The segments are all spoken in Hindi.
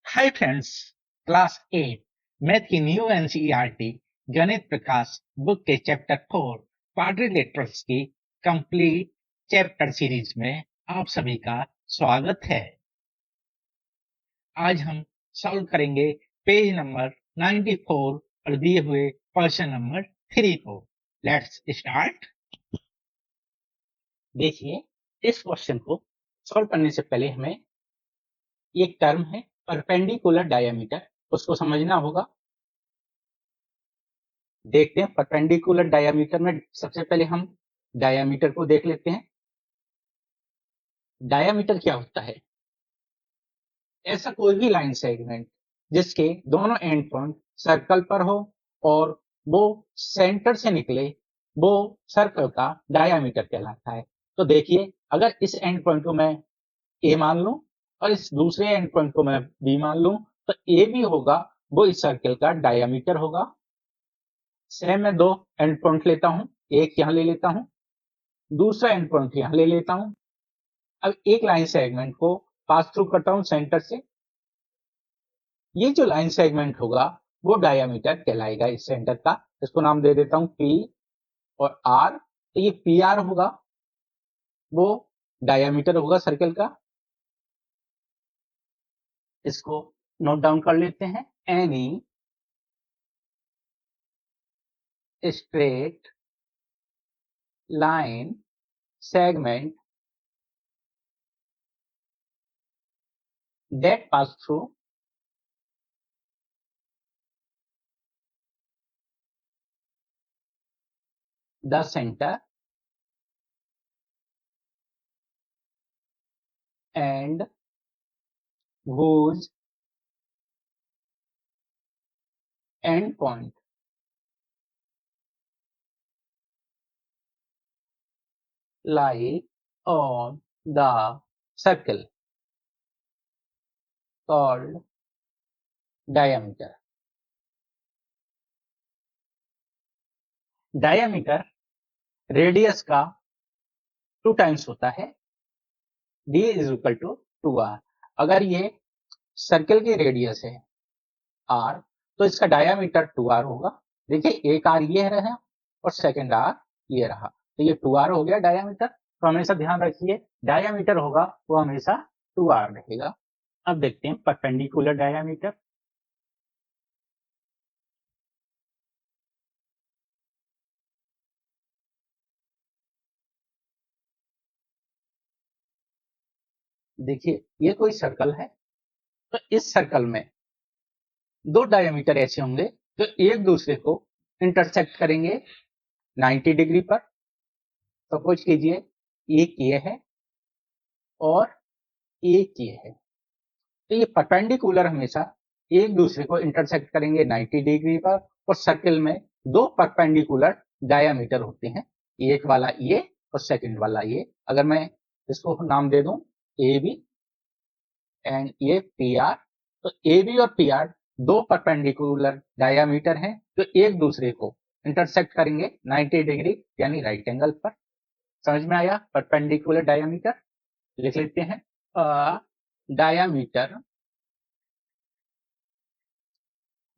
हाय फ्रेंड्स, क्लास 8 मैथ की न्यू एनसीईआरटी गणित प्रकाश बुक के चैप्टर 4 क्वाड्रिलेटरल्स की कंप्लीट चैप्टर सीरीज में आप सभी का स्वागत है। आज हम सॉल्व करेंगे पेज नंबर 94 और दिए हुए क्वेश्चन नंबर 3 को। Let's start. देखिए, इस क्वेश्चन को सॉल्व करने से पहले हमें एक टर्म है परपेंडिकुलर डायमीटर, उसको समझना होगा। देखते हैं परपेंडिकुलर डायमीटर में सबसे पहले हम डायमीटर को देख लेते हैं। डायमीटर क्या होता है? ऐसा कोई भी लाइन सेगमेंट जिसके दोनों एंड पॉइंट सर्कल पर हो और वो सेंटर से निकले, वो सर्कल का डायमीटर कहलाता है। तो देखिए, अगर इस एंड पॉइंट को मैं ए मान लूं और इस दूसरे एंड पॉइंट को मैं बी मान लूं, तो ए भी होगा, वो इस सर्कल का डायमीटर होगा। सेम मैं दो एंड पॉइंट लेता हूं, एक यहां ले लेता हूं, दूसरा एंड पॉइंट यहां ले लेता हूं। अब एक लाइन सेगमेंट को पास थ्रू करता हूं सेंटर से। ये जो लाइन सेगमेंट होगा वो डायमीटर कहलाएगा इस सेंटर का। इसको नाम दे देता हूं पी और आर। तो ये पी आर होगा, वो डायमीटर होगा सर्कल का। इसको नोट डाउन कर लेते हैं। Any straight line segment that pass through the center and whose end point lie on the circle called diameter. Diameter radius का 2 टाइम्स होता है। d is equal to 2r। अगर ये सर्कल की रेडियस है r, तो इसका डायमीटर 2r होगा। देखिए, एक r ये रहा और सेकंड r ये रहा, तो ये 2r हो गया डायमीटर। तो हमेशा ध्यान रखिए, डायमीटर होगा वो हमेशा 2r रहेगा। अब देखते हैं परपेंडिकुलर डायमीटर। देखिए, ये कोई सर्कल है, तो इस सर्कल में दो डायमीटर ऐसे होंगे जो एक दूसरे को इंटरसेक्ट करेंगे 90 डिग्री पर। सपोज कीजिए, एक ये है और एक ये है, तो ये परपेंडिकुलर हमेशा एक दूसरे को इंटरसेक्ट करेंगे 90 डिग्री पर। और सर्कल में दो परपेंडिकुलर डायमीटर होते हैं, एक वाला ये और सेकंड वाला ये। अगर मैं इसको नाम दे दूं ए बी एंड ये पी आर, तो ए बी और पी आर दो परपेंडिकुलर डायमीटर हैं जो एक दूसरे को इंटरसेक्ट करेंगे 90 डिग्री यानी राइट एंगल पर। समझ में आया? परपेंडिकुलर डायमीटर लिख लेते हैं। Diameter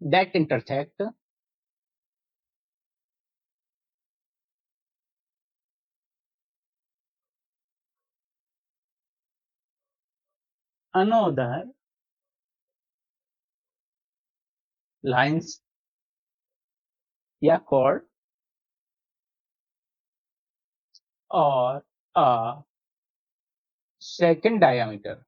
that intersect another lines या chord or a second diameter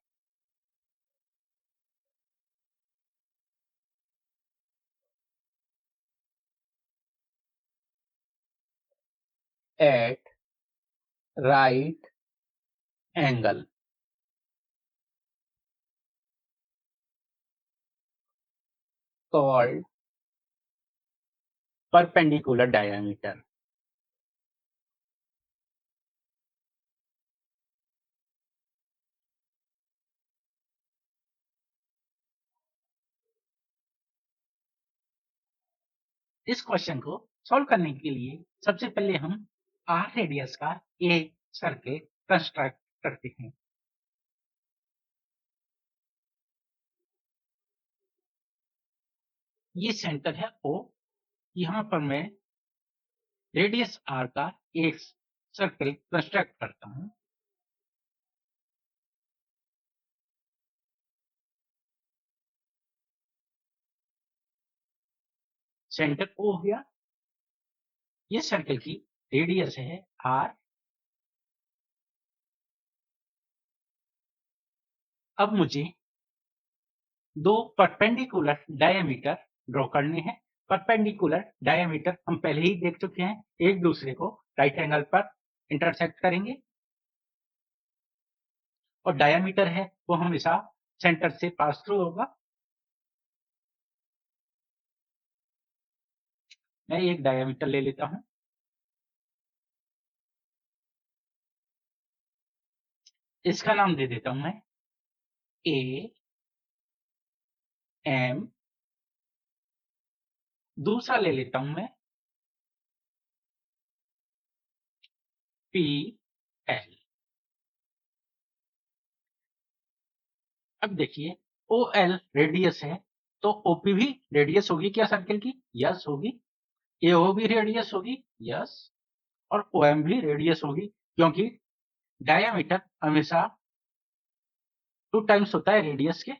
at right angle called perpendicular diameter। इस क्वेश्चन को सॉल्व करने के लिए सबसे पहले हम आर रेडियस का एक सर्कल कंस्ट्रक्ट करते हैं। ये सेंटर है O, यहां पर मैं रेडियस R का एक सर्कल कंस्ट्रक्ट करता हूं। सेंटर O हो गया, ये सर्कल की रेडियस है R। अब मुझे दो परपेंडिकुलर डायमीटर ड्रॉ करने हैं। परपेंडिकुलर डायमीटर हम पहले ही देख चुके हैं, एक दूसरे को राइट एंगल पर इंटरसेक्ट करेंगे, और डायमीटर है वो हमेशा सेंटर से पास थ्रू होगा। मैं एक डायमीटर ले लेता हूं, इसका नाम दे देता हूं मैं ए एम। दूसरा ले लेता हूं मैं पी एल। अब देखिए ओ एल रेडियस है, तो ओपी भी रेडियस होगी क्या सर्कल की? यस होगी। एओ भी रेडियस होगी, यस। और ओएम भी रेडियस होगी, क्योंकि डायमीटर हमेशा 2 टाइम्स होता है रेडियस के,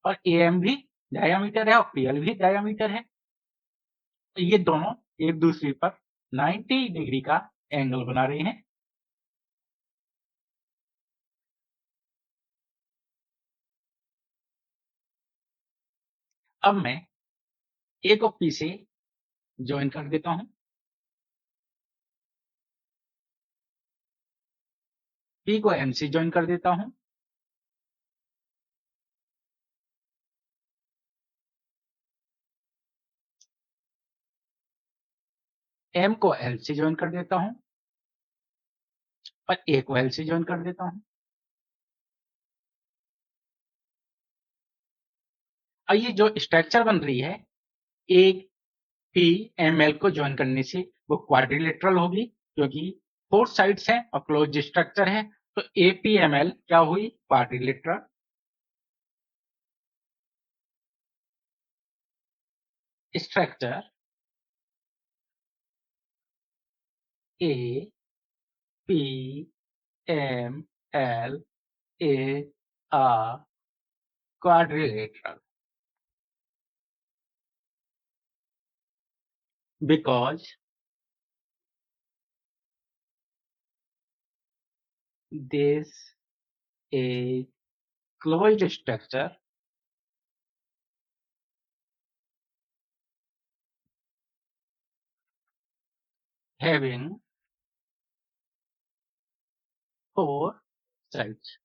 और एएम भी डायमीटर है और पीएल भी डायमीटर है, तो ये दोनों एक दूसरे पर 90 डिग्री का एंगल बना रहे हैं। अब मैं ए को पी से ज्वाइन कर देता हूं, पी को एम से ज्वाइन कर देता हूं, एम को एल से ज्वाइन कर देता हूं, और ए को एल से ज्वाइन कर देता हूं। और ये जो स्ट्रक्चर बन रही है ए पी एम एल को ज्वाइन करने से, वो क्वाड्रिलेटरल होगी, क्योंकि 4 साइड्स हैं और क्लोज स्ट्रक्चर है, तो ए पी एम एल क्या हुई? Quadrilateral. Structure A P M L A R quadrilateral because this is closed structure having 4 sides।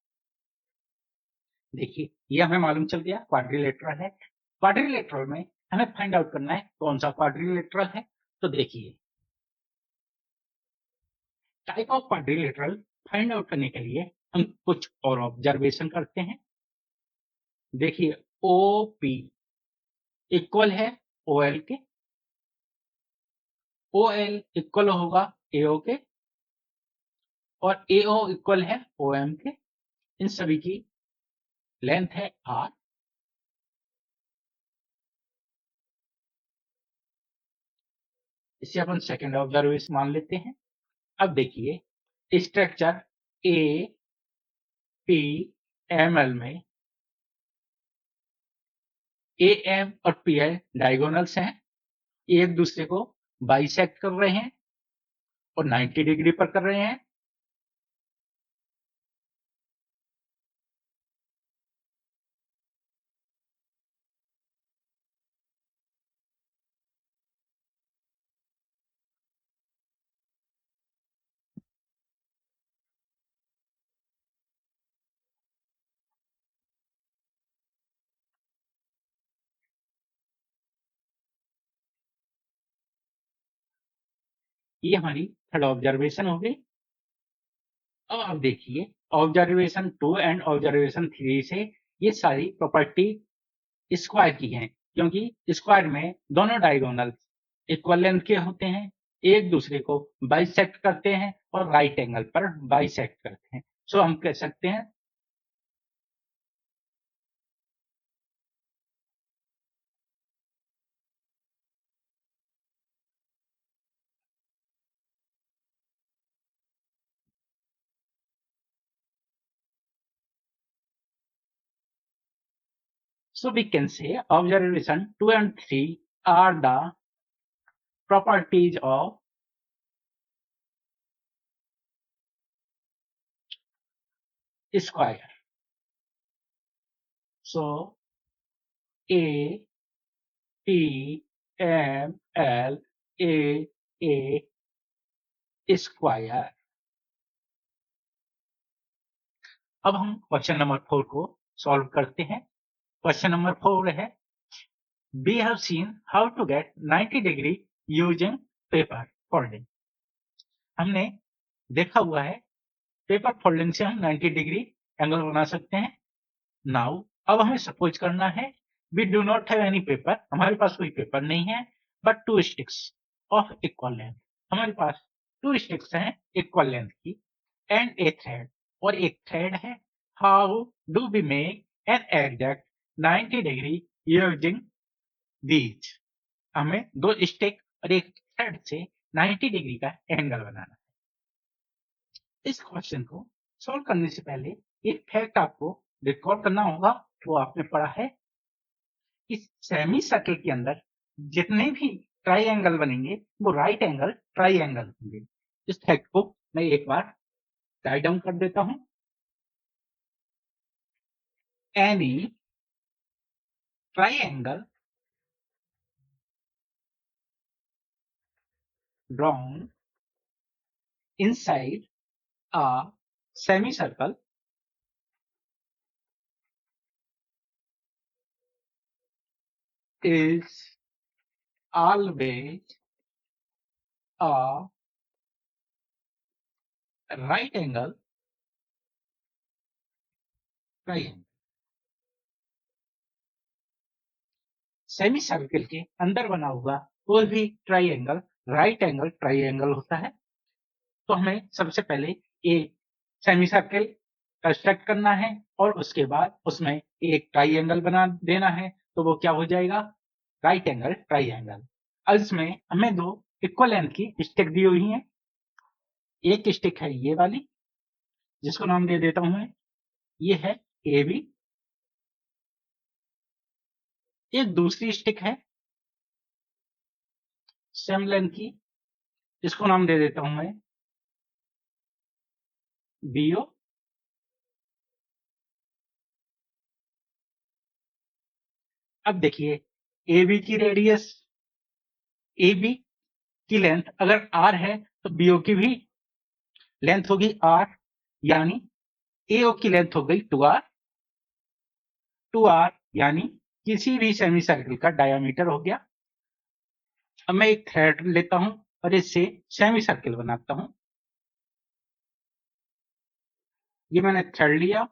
देखिए ये हमें मालूम चल गया क्वाड्रिलेटरल है। क्वाड्रिलेटरल में हमें फाइंड आउट करना है कौन सा क्वाड्रिलेटरल है। तो देखिए type of quadrilateral find out करने के लिए हम कुछ और ऑब्जर्वेशन करते हैं। देखिए ओ पी इक्वल है ओ एल के, ओ एल इक्वल होगा एओ के, और एओ इक्वल है ओ एम के। इन सभी की लेंथ है आर। इसे अपन सेकेंड ऑब्जर्वेशन मान लेते हैं। अब देखिए structure A P M L में ए एम और पी एल डायगोनल्स हैं, एक दूसरे को बाइसेक्ट कर रहे हैं और 90 डिग्री पर कर रहे हैं। ये हमारी थर्ड ऑब्जर्वेशन हो गई। अब आप देखिए ऑब्जर्वेशन 2 एंड ऑब्जर्वेशन 3 से ये सारी प्रॉपर्टी स्क्वायर की हैं, क्योंकि स्क्वायर में दोनों डायगोनल इक्वल लेंथ के होते हैं, एक दूसरे को बाइसेक्ट करते हैं और राइट एंगल पर बाइसेक्ट करते हैं। सो हम कह सकते हैं So we can say observation 2 and 3 are the properties of square. So A, P, M, L, A square. अब हम क्वेश्चन नंबर 4 को सॉल्व करते हैं। क्वेश्चन नंबर 4 है, we have seen how to get 90 degree using paper folding. हमने देखा हुआ है पेपर फोल्डिंग से हम 90 डिग्री एंगल बना सकते हैं। नाउ अब हमें सपोज करना है we do not have any paper, हमारे पास कोई पेपर नहीं है, but two sticks of equal length, हमारे पास 2 स्टिक्स हैं इक्वल लेंथ की, एंड ए थ्रेड, और एक थ्रेड है। How do we make an exact 90 degree using these? हमें 2 स्टिक और एक थ्रेड से 90 डिग्री का एंगल बनाना है। इस क्वेश्चन को सॉल्व करने से पहले एक फैक्ट आपको रिकॉर्ड करना होगा, वो आपने पढ़ा है कि सेमी सर्कल के अंदर जितने भी ट्राइएंगल बनेंगे वो राइट एंगल ट्राइएंगल होंगे। इस फैक्ट को मैं एक बार राइट डाउन कर देता हूं। Any triangle drawn inside a semi circle is always a right angle triangle. Semi circle के अंदर बना हुआ कोई भी ट्राइएंगल राइट एंगल ट्राइएंगल होता है। तो हमें सबसे पहले एक सेमी सर्कल कंस्ट्रक्ट करना है और उसके बाद उसमें एक ट्राइएंगल बना देना है, तो वो क्या हो जाएगा? Right angle triangle. अब इसमें हमें 2 इक्वल लेंथ की स्टिक दी हुई है। एक स्टिक है ये वाली, जिसको नाम दे देता हूं मैं, ये है ए बी। एक दूसरी स्टिक है सेम लेंथ की, इसको नाम दे देता हूं मैं बी ओ। अब देखिए ए बी की रेडियस, ए बी की लेंथ अगर आर है तो बीओ की भी लेंथ होगी आर, यानी एओ की लेंथ हो गई 2r, 2r यानी किसी भी सेमी सर्कल का डायमीटर हो गया। अब मैं एक थ्रेड लेता हूं और इससे सेमी सर्कल बनाता हूं। ये मैंने थ्रेड लिया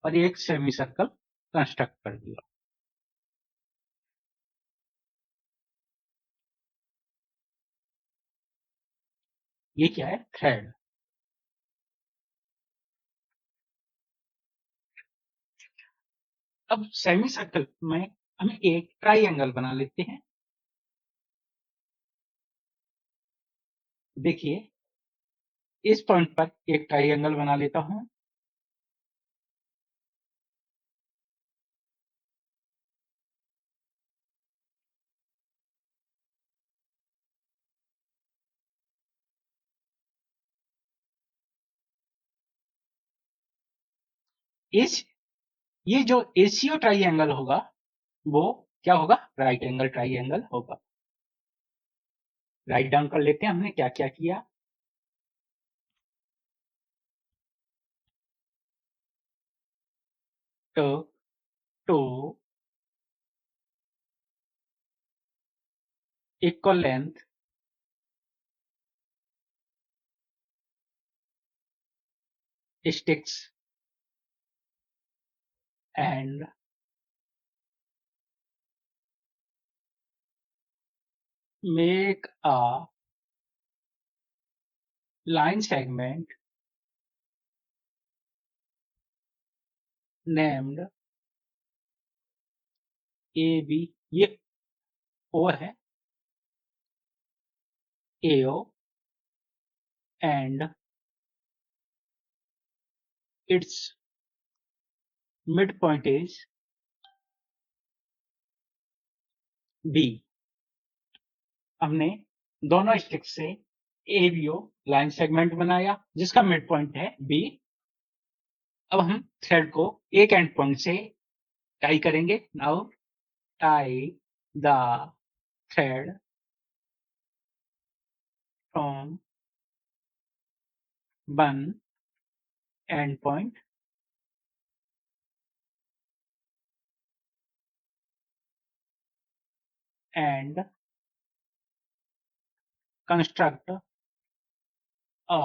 और एक सेमी सर्कल कंस्ट्रक्ट कर दिया। ये क्या है? थ्रेड। अब सेमी सर्कल में हम एक ट्राइएंगल बना लेते हैं। देखिए इस पॉइंट पर एक ट्राइएंगल बना लेता हूं। इस ये जो एसीओ ट्राइएंगल होगा वो क्या होगा? राइट एंगल ट्राइएंगल होगा। राइट डाउन कर लेते हैं हमने क्या क्या किया। तो to equal length sticks and make a line segment named AB, ये O है, AO, and its midpoint is B, हमने दोनों स्टिक से एबीओ लाइन सेगमेंट बनाया जिसका मिड पॉइंट है बी। अब हम थ्रेड को एक एंड पॉइंट से टाई करेंगे। Now tie the thread from one and point and construct a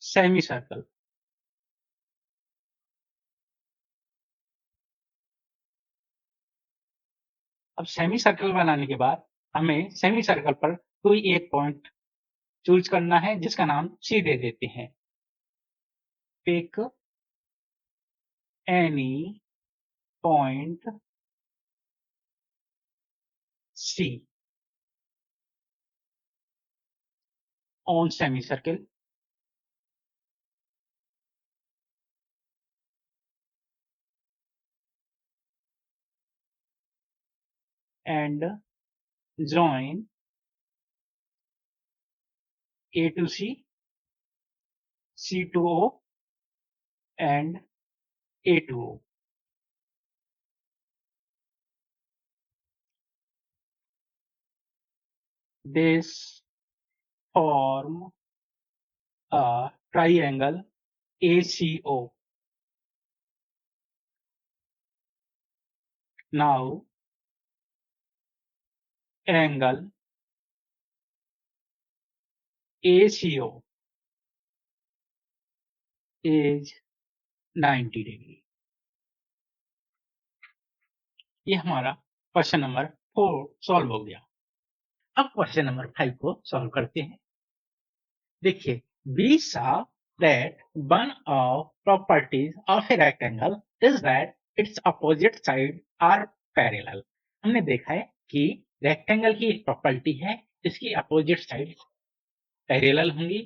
semicircle। अब सेमी सर्कल बनाने के बाद हमें सेमी सर्कल पर कोई एक पॉइंट चूज करना है जिसका नाम सी दे देते हैं। Pick any point C on semi circle and join A to C, C to O and A to O। This form a triangle ACO। Now angle ACO is 90 degree. ये हमारा क्वेश्चन नंबर 4 सॉल्व हो गया। अब क्वेश्चन नंबर 5 को सॉल्व करते हैं। देखिए, we saw that one of properties of a rectangle is that its opposite sides are parallel। हमने देखा है कि रेक्टेंगल की एक प्रॉपर्टी है, इसकी अपोजिट साइड पैरेलल होंगी।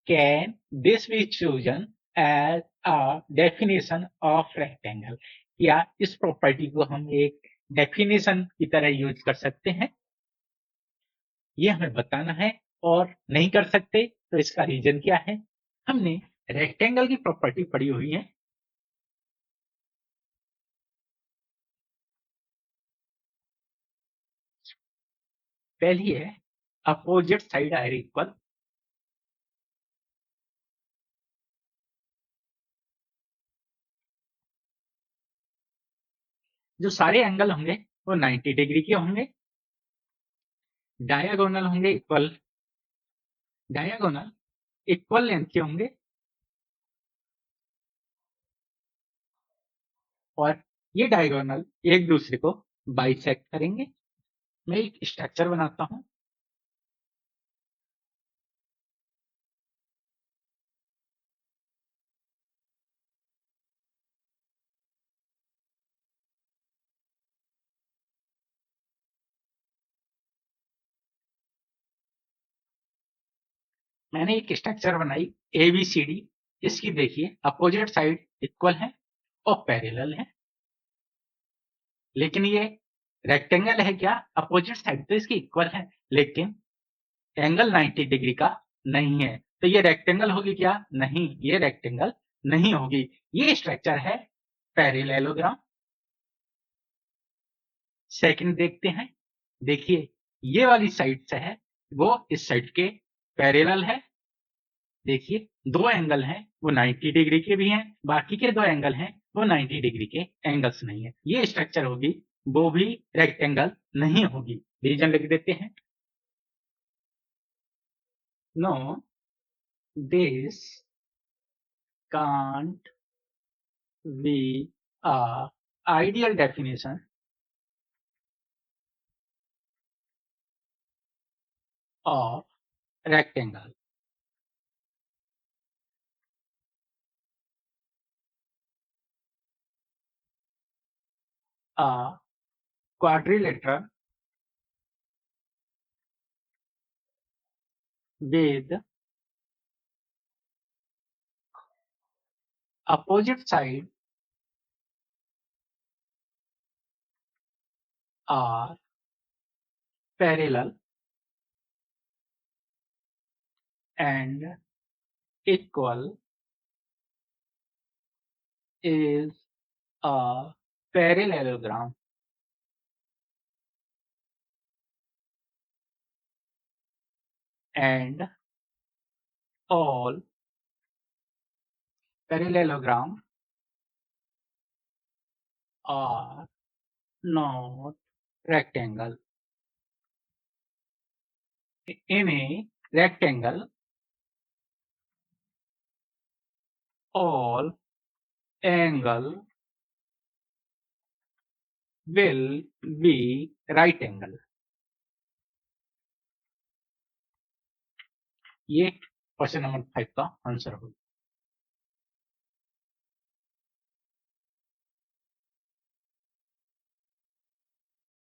Can this be chosen as a definition of rectangle? या इस प्रॉपर्टी को हम एक डेफिनेशन की तरह यूज कर सकते हैं? ये हमें बताना है। और नहीं कर सकते तो इसका रीजन क्या है? हमने रेक्टेंगल की प्रॉपर्टी पढ़ी हुई है। पहली है अपोजिट साइड आर इक्वल। जो सारे एंगल होंगे वो 90 डिग्री के होंगे। डायगोनल होंगे इक्वल, डायगोनल इक्वल लेंथ के होंगे। और ये डायगोनल एक दूसरे को बाइसेक्ट करेंगे। मैं एक स्ट्रक्चर बनाता हूं। मैंने एक स्ट्रक्चर बनाई ABCD। इसकी देखिए अपोजिट साइड इक्वल है और पैरेलल है। लेकिन ये रेक्टेंगल है क्या? अपोजिट साइड तो इसकी इक्वल है लेकिन एंगल 90 डिग्री का नहीं है। तो ये रेक्टेंगल होगी क्या? नहीं, ये रेक्टेंगल नहीं होगी। ये स्ट्रक्चर है पैरेललोग्राम। सेकंड देखते हैं। देखिए, ये वाली साइड से है वो इस साइड के पैरेलल है। देखिए, दो एंगल हैं वो 90 डिग्री के भी हैं, बाकी के दो एंगल हैं वो 90 डिग्री के एंगल्स नहीं है। ये स्ट्रक्चर होगी वो भी रेक्टेंगल नहीं होगी। रीजन लिख देते हैं। No, this can't be a ideal definition of rectangle। A quadrilateral with opposite side are parallel and equal is a parallelogram. And all parallelogram are not rectangle. In a rectangle, all angle will be right angle. ये क्वेश्चन नंबर 5 का आंसर होगा।